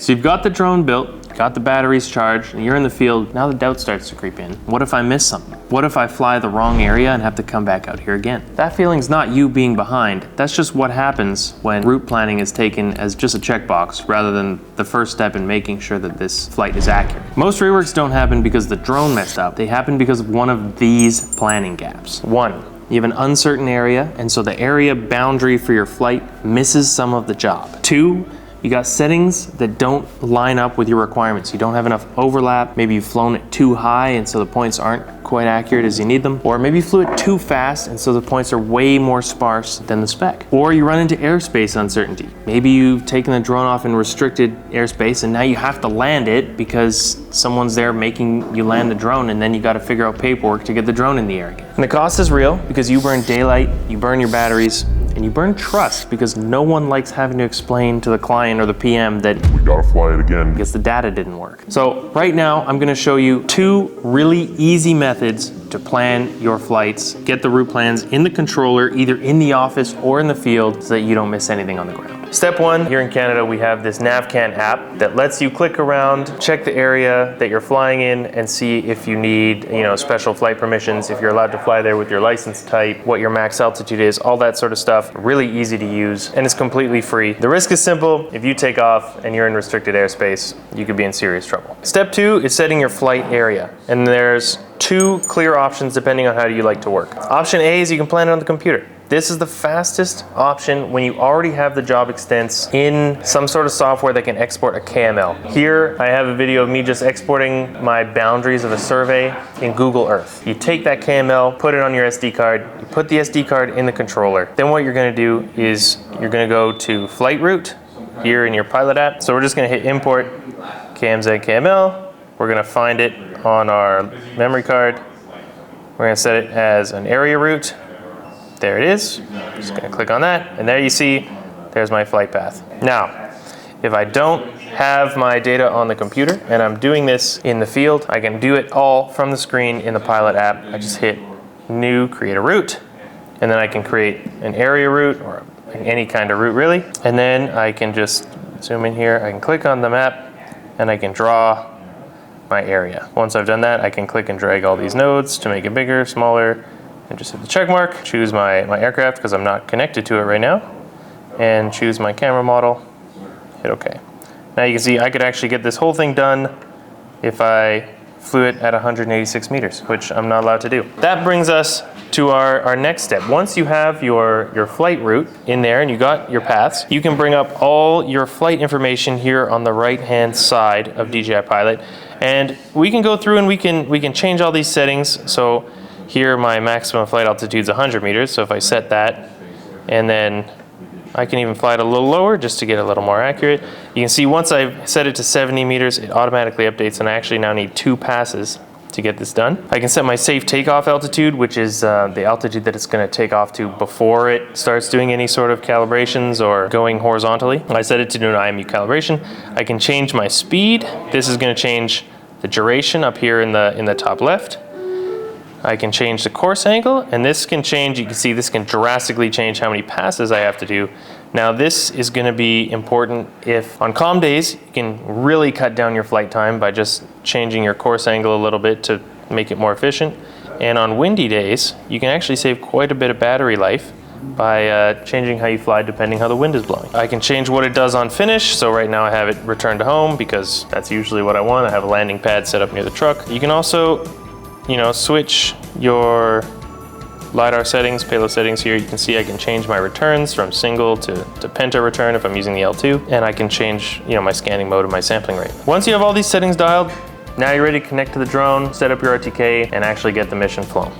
So you've got the drone built, got the batteries charged, and you're in the field. Now the doubt starts to creep in. What if I miss something? What if I fly the wrong area and have to come back out here again? That feeling's not you being behind. That's just what happens when route planning is taken as just a checkbox rather than the first step in making sure that this flight is accurate. Most reworks don't happen because the drone messed up. They happen because of one of these planning gaps. One, you have an uncertain area, and so the area boundary for your flight misses some of the job. Two, you got settings that don't line up with your requirements. You don't have enough overlap. Maybe you've flown it too high and so the points aren't quite accurate as you need them. Or maybe you flew it too fast and so the points are way more sparse than the spec. Or you run into airspace uncertainty. Maybe you've taken the drone off in restricted airspace and now you have to land it because someone's there making you land the drone, and then you got to figure out paperwork to get the drone in the air again. And the cost is real because you burn daylight, you burn your batteries, and you burn trust because no one likes having to explain to the client or the PM that we gotta fly it again because the data didn't work. So right now I'm gonna show you two really easy methods to plan your flights. Get the route plans in the controller, either in the office or in the field, so that you don't miss anything on the ground. Step one, here in Canada, we have this NAV CANADA app that lets you click around, check the area that you're flying in, and see if you need, special flight permissions, if you're allowed to fly there with your license type, what your max altitude is, all that sort of stuff. Really easy to use, and it's completely free. The risk is simple. If you take off and you're in restricted airspace, you could be in serious trouble. Step two is setting your flight area, and there's two clear options depending on how you like to work. Option A is you can plan it on the computer. This is the fastest option when you already have the job extents in some sort of software that can export a KML. Here, I have a video of me just exporting my boundaries of a survey in Google Earth. You take that KML, put it on your SD card, you put the SD card in the controller. Then what you're gonna do is you're gonna go to flight route here in your Pilot app. So we're just gonna hit import KMZ KML. We're gonna find it on our memory card. We're gonna set it as an area route. There it is. Just gonna click on that, and there you see, there's my flight path. Now, if I don't have my data on the computer and I'm doing this in the field, I can do it all from the screen in the Pilot app. I just hit new, create a route, and then I can create an area route or any kind of route really. And then I can just zoom in here, I can click on the map, and I can draw my area. Once I've done that, I can click and drag all these nodes to make it bigger, smaller, and just hit the check mark, choose my aircraft because I'm not connected to it right now, and choose my camera model, hit OK. Now you can see I could actually get this whole thing done if I flew it at 186 meters, which I'm not allowed to do. That brings us to our next step. Once you have your flight route in there and you got your paths, you can bring up all your flight information here on the right-hand side of DJI Pilot, and we can go through and we can change all these settings. So here my maximum flight altitude is 100 meters, so if I set that, and then I can even fly it a little lower just to get a little more accurate. You can see once I've set it to 70 meters, it automatically updates, and I actually now need 2 passes to get this done. I can set my safe takeoff altitude, which is the altitude that it's gonna take off to before it starts doing any sort of calibrations or going horizontally. I set it to do an IMU calibration. I can change my speed. This is gonna change the duration up here in the top left. I can change the course angle, and this can change, you can see this can drastically change how many passes I have to do. Now this is gonna be important if on calm days, you can really cut down your flight time by just changing your course angle a little bit to make it more efficient. And on windy days, you can actually save quite a bit of battery life by changing how you fly depending how the wind is blowing. I can change what it does on finish, so right now I have it return to home because that's usually what I want. I have a landing pad set up near the truck. You can also switch your LiDAR settings, payload settings here. You can see I can change my returns from single to penta return if I'm using the L2, and I can change my scanning mode and my sampling rate. Once you have all these settings dialed, now you're ready to connect to the drone, set up your RTK, and actually get the mission flown.